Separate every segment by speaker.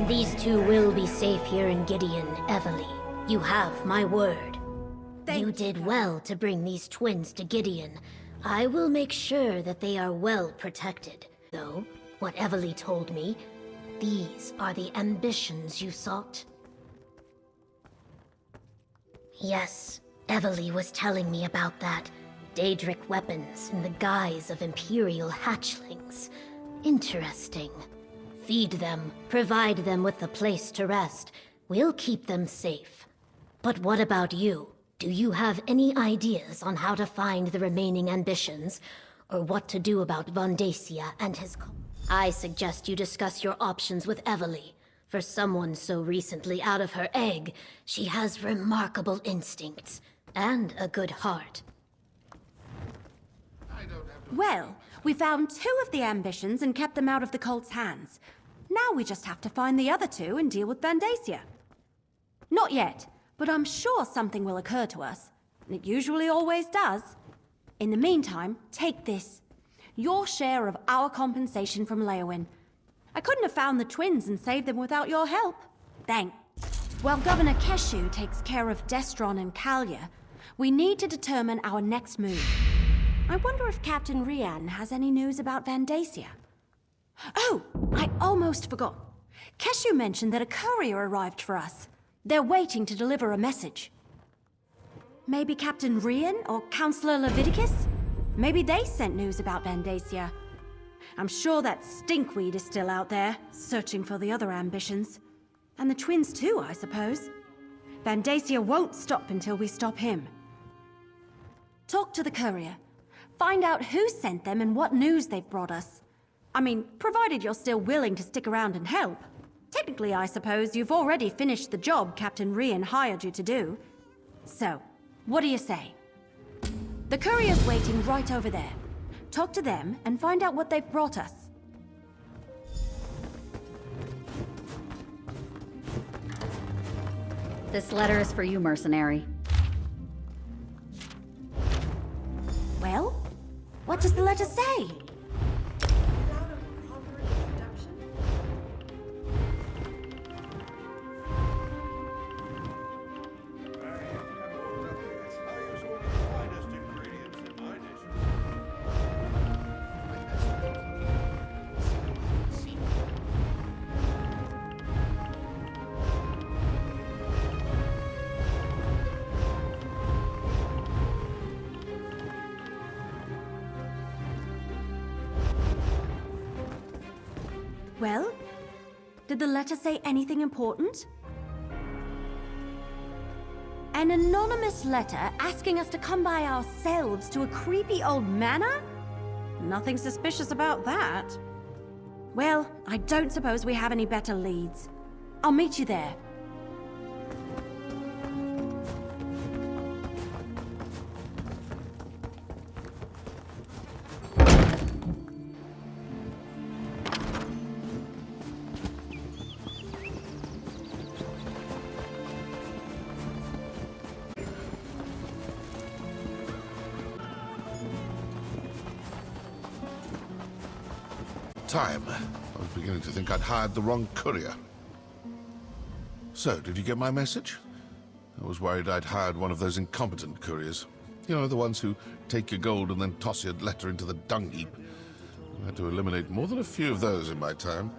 Speaker 1: These two will be safe here in Gideon, Evely. You have my word. You did well to bring these twins to Gideon. I will make sure that they are well protected. Though, what Evely told me, these are the ambitions you sought. Yes, Evely was telling me about that. Daedric weapons in the guise of Imperial hatchlings. Interesting. Feed them, provide them with a place to rest. We'll keep them safe. But what about you? Do you have any ideas on how to find the remaining ambitions? Or what to do about Vondacia and his I suggest you discuss your options with Evely. For someone so recently out of her egg, she has remarkable instincts. And a good heart.
Speaker 2: Well, we found 2 of the ambitions and kept them out of the cult's hands. Now we just have to find the other 2 and deal with Vandacia. Not yet, but I'm sure something will occur to us. It usually always does. In the meantime, take this. Your share of our compensation from Leowyn. I couldn't have found the twins and saved them without your help. Thanks. While Governor Keshu takes care of Destron and Kalia, we need to determine our next move. I wonder if Captain Rian has any news about Vandacia. Oh, I almost forgot. Keshu mentioned that a courier arrived for us. They're waiting to deliver a message. Maybe Captain Rian or Councillor Leviticus? Maybe they sent news about Vandacia. I'm sure that stinkweed is still out there, searching for the other ambitions. And the twins too, I suppose. Vandacia won't stop until we stop him. Talk to the courier. Find out who sent them and what news they've brought us. I mean, provided you're still willing to stick around and help. Technically, I suppose you've already finished the job Captain Rian hired you to do. So, what do you say? The courier's waiting right over there. Talk to them and find out what they've brought us.
Speaker 3: This letter is for you, mercenary.
Speaker 2: Well, what does the letter say? Well, did the letter say anything important? An anonymous letter asking us to come by ourselves to a creepy old manor? Nothing suspicious about that. Well, I don't suppose we have any better leads. I'll meet you there.
Speaker 4: Time. I was beginning to think I'd hired the wrong courier. So, did you get my message? I was worried I'd hired one of those incompetent couriers. You know, the ones who take your gold and then toss your letter into the dung heap. I had to eliminate more than a few of those in my time.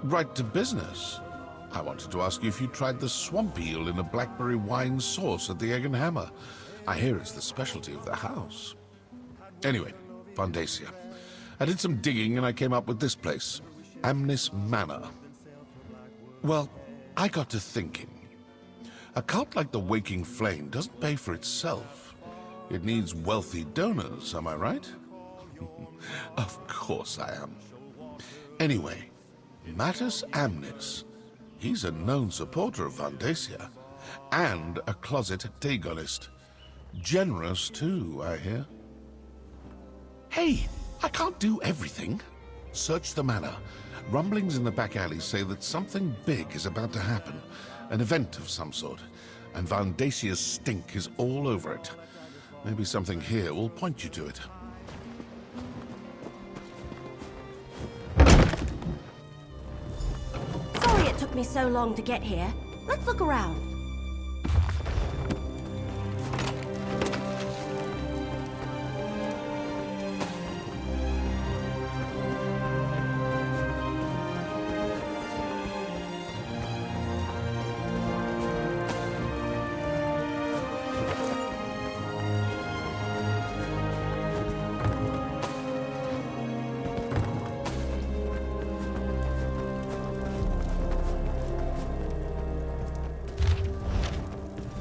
Speaker 4: Right to business. I wanted to ask you if you tried the swamp eel in a blackberry wine sauce at the Egg and Hammer. I hear it's the specialty of the house. Anyway, Vondacia. I did some digging and I came up with this place, Amnis Manor. Well, I got to thinking. A cult like the Waking Flame doesn't pay for itself. It needs wealthy donors, am I right? Of course I am. Anyway, Mattis Amnis. He's a known supporter of Vandacia, and a closet Dagonist. Generous too, I hear. Hey! I can't do everything. Search the manor. Rumblings in the back alley say that something big is about to happen. An event of some sort. And Vandacia's stink is all over it. Maybe something here will point you to it.
Speaker 2: took me so long to get here. Let's look around.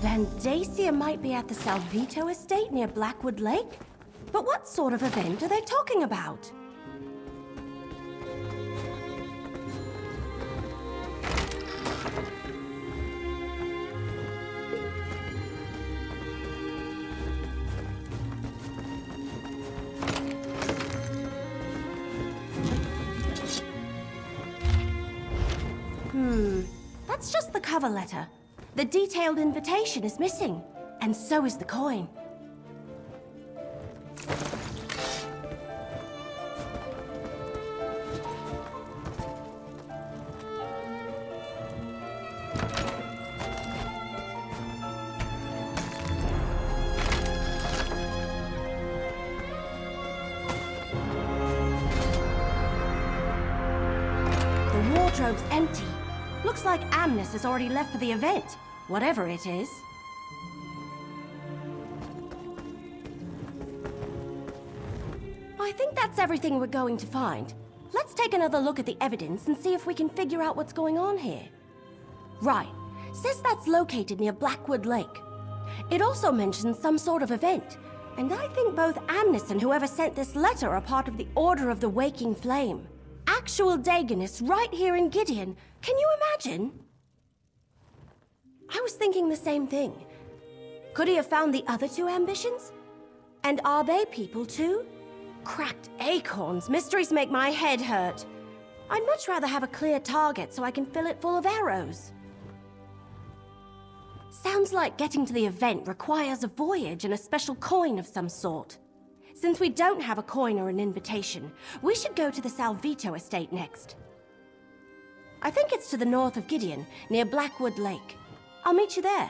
Speaker 2: Vandacia might be at the Salvito estate near Blackwood Lake? But what sort of event are they talking about? That's just the cover letter. The detailed invitation is missing, and so is the coin. The wardrobe's empty. Looks like Amnis has already left for the event, whatever it is. I think that's everything we're going to find. Let's take another look at the evidence and see if we can figure out what's going on here. Right. Says that's located near Blackwood Lake. It also mentions some sort of event, and I think both Amnis and whoever sent this letter are part of the Order of the Waking Flame. Actual Dagonists right here in Gideon. Can you imagine? I was thinking the same thing. Could he have found the other two ambitions? And are they people too? Cracked acorns. Mysteries make my head hurt. I'd much rather have a clear target so I can fill it full of arrows. Sounds like getting to the event requires a voyage and a special coin of some sort. Since we don't have a coin or an invitation, we should go to the Salvito estate next. I think it's to the north of Gideon, near Blackwood Lake. I'll meet you there.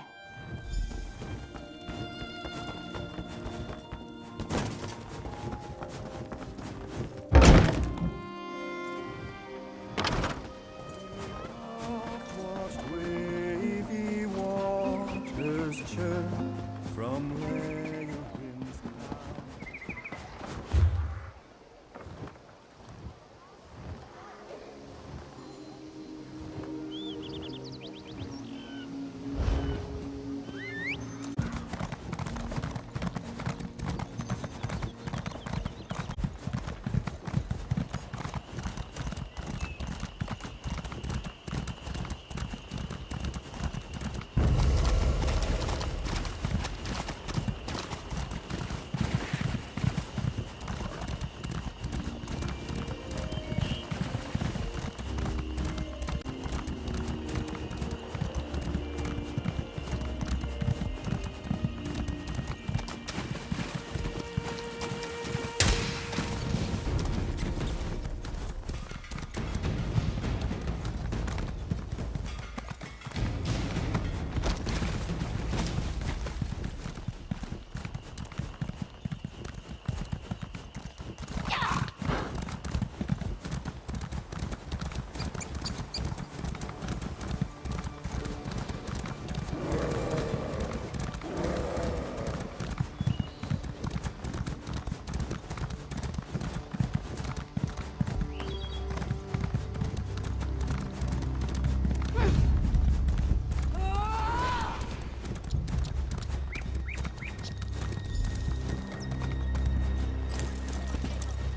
Speaker 5: Wavy waters churn from where your winds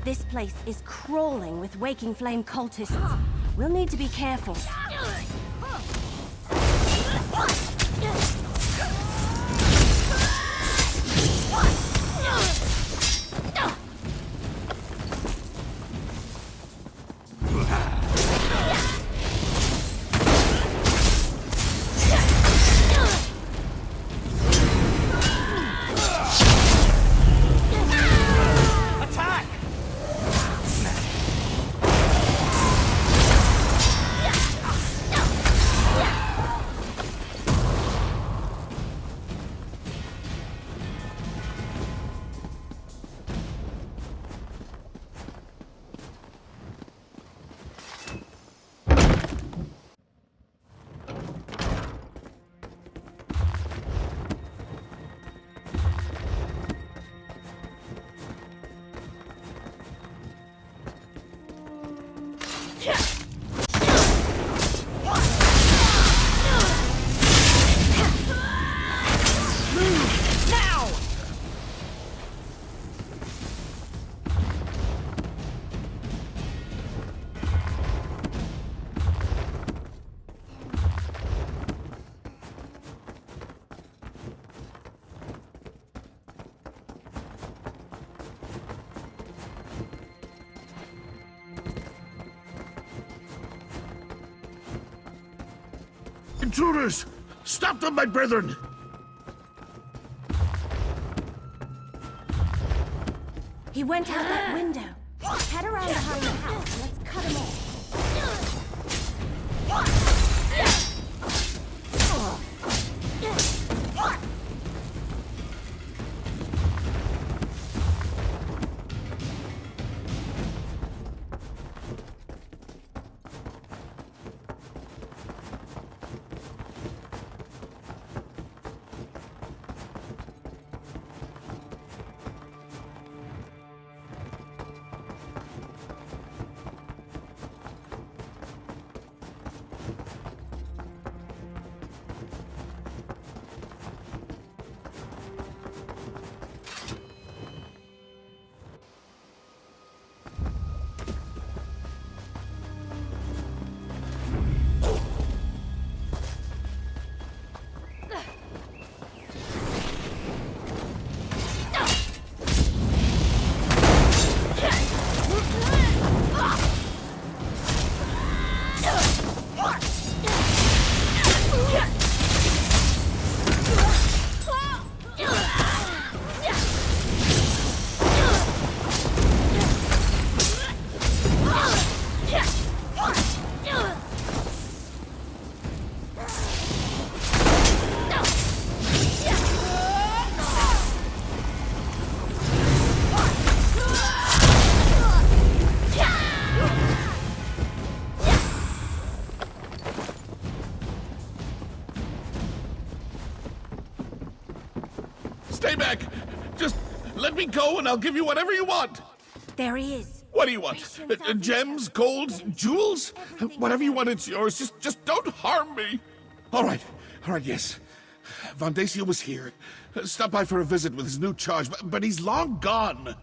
Speaker 2: This place is crawling with Waking Flame cultists. We'll need to be careful. Now!
Speaker 4: Intruders! Stop them, my brethren!
Speaker 2: He went out that window. Head around behind the house and let's cut him off.
Speaker 4: Stay back! Just let me go and I'll give you whatever you want!
Speaker 2: There he is.
Speaker 4: What do you want? Gems, golds, jewels? Whatever you want, it's yours. Just don't harm me! All right, yes. Von Dacia was here. Stopped by for a visit with his new charge, but he's long gone.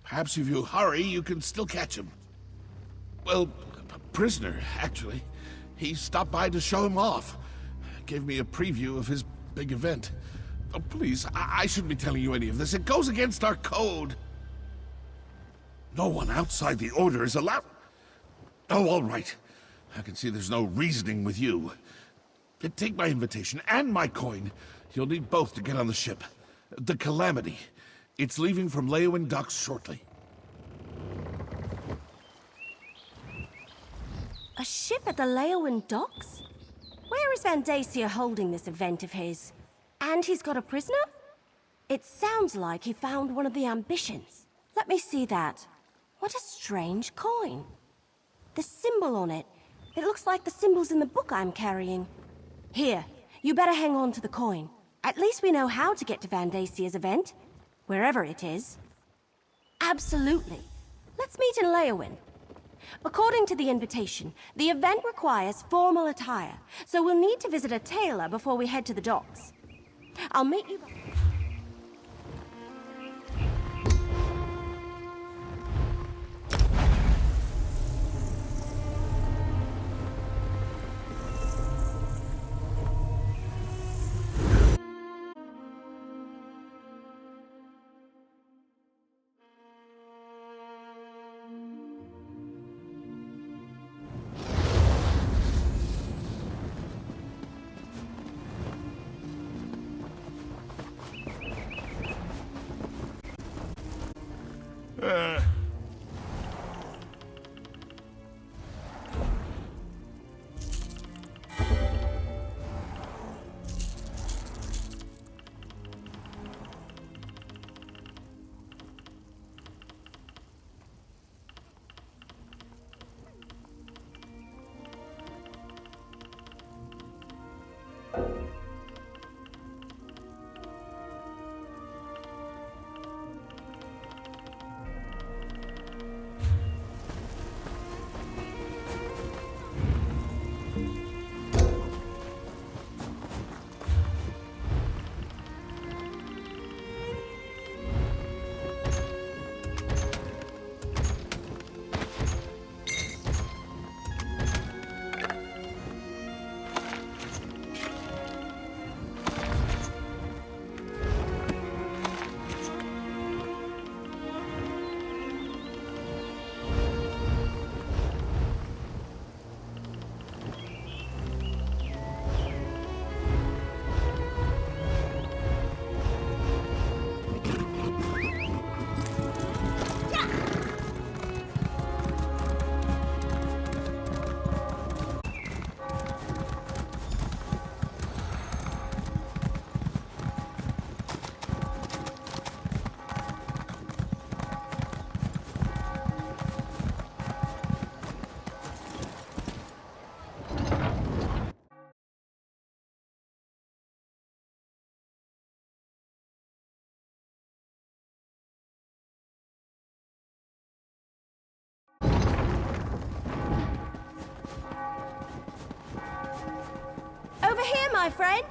Speaker 4: Perhaps if you hurry, you can still catch him. Well, a prisoner, actually. He stopped by to show him off. Gave me a preview of his big event. Oh, please, I shouldn't be telling you any of this. It goes against our code. No one outside the Order is allowed... Oh, all right. I can see there's no reasoning with you. Take my invitation and my coin. You'll need both to get on the ship. The Calamity. It's leaving from Leyawiin docks shortly.
Speaker 2: A ship at the Leyawiin docks? Where is Van Dacia holding this event of his? And he's got a prisoner? It sounds like he found one of the ambitions. Let me see that. What a strange coin. The symbol on it. It looks like the symbols in the book I'm carrying. Here, you better hang on to the coin. At least we know how to get to Van Dacia's event. Wherever it is. Absolutely. Let's meet in Leyawiin. According to the invitation, the event requires formal attire, so we'll need to visit a tailor before we head to the docks. I'll meet you... here, my friend?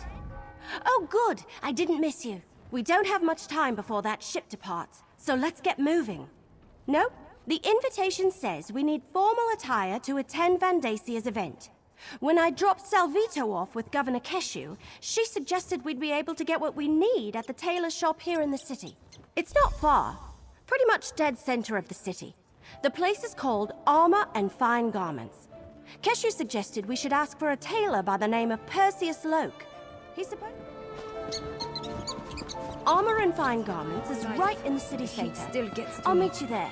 Speaker 2: Oh, good. I didn't miss you. We don't have much time before that ship departs, so let's get moving. No, the invitation says we need formal attire to attend Vandasia's event. When I dropped Salvito off with Governor Keshu, she suggested we'd be able to get what we need at the tailor shop here in the city. It's not far. Pretty much dead center of the city. The place is called Armor and Fine Garments. Keshu suggested we should ask for a tailor by the name of Perseus Loke. He's supposed... Armor and Fine Garments is right in the city center. I'll meet you there.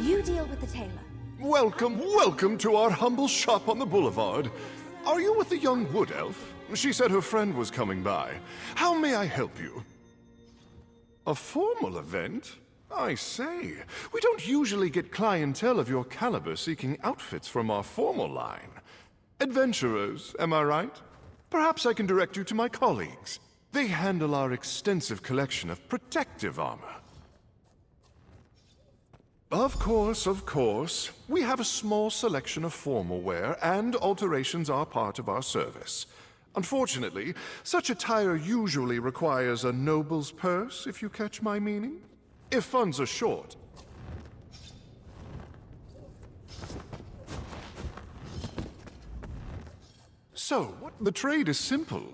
Speaker 2: You deal with the tailor.
Speaker 6: Welcome, welcome to our humble shop on the boulevard. Are you with the young wood elf? She said her friend was coming by. How may I help you? A formal event? I say, we don't usually get clientele of your caliber seeking outfits from our formal line. Adventurers, am I right? Perhaps I can direct you to my colleagues. They handle our extensive collection of protective armor. Of course, of course. We have a small selection of formal wear, and alterations are part of our service. Unfortunately, such attire usually requires a noble's purse, if you catch my meaning. If funds are short. So, the trade is simple.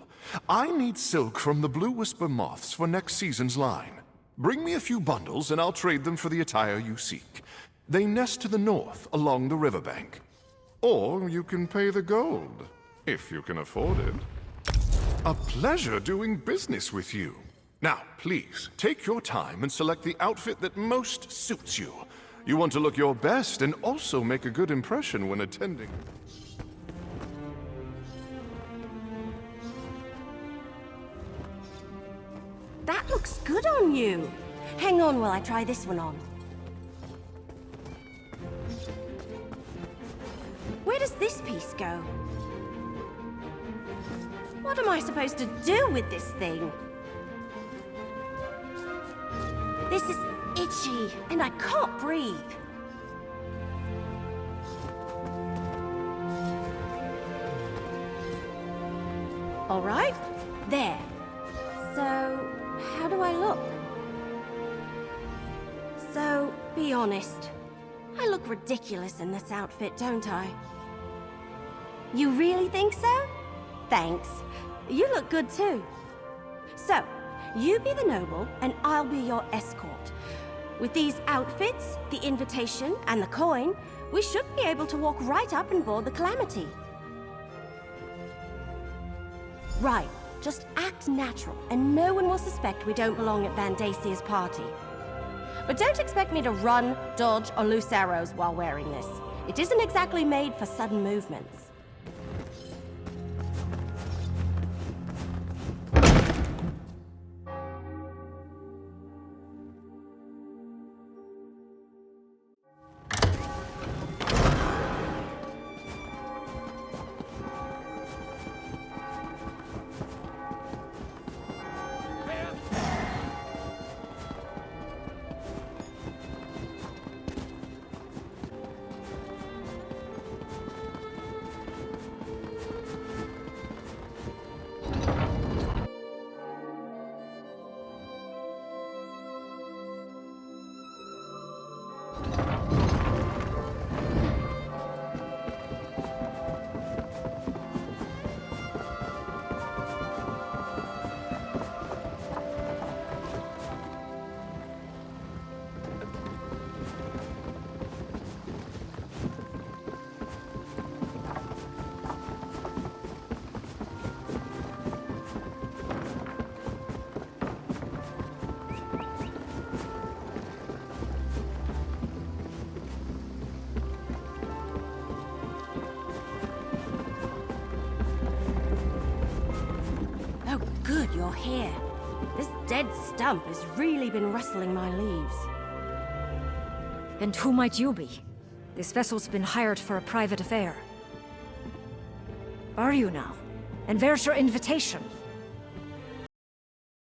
Speaker 6: I need silk from the Blue Whisper moths for next season's line. Bring me a few bundles and I'll trade them for the attire you seek. They nest to the north along the riverbank. Or you can pay the gold, if you can afford it. A pleasure doing business with you. Now, please, take your time and select the outfit that most suits you. You want to look your best and also make a good impression when attending.
Speaker 2: That looks good on you. Hang on while I try this one on. Where does this piece go? What am I supposed to do with this thing? This is itchy, and I can't breathe. All right, there. So, how do I look? So, be honest. I look ridiculous in this outfit, don't I? You really think so? Thanks. You look good too. So, you be the noble, and I'll be your escort. With these outfits, the invitation, and the coin, we should be able to walk right up and board the Calamity. Right. Just act natural, and no one will suspect we don't belong at Vandasia's party. But don't expect me to run, dodge, or loose arrows while wearing this. It isn't exactly made for sudden movements. Good, you're here. This dead stump has really been rustling my leaves.
Speaker 7: And who might you be? This vessel's been hired for a private affair. Are you now? And where's your invitation?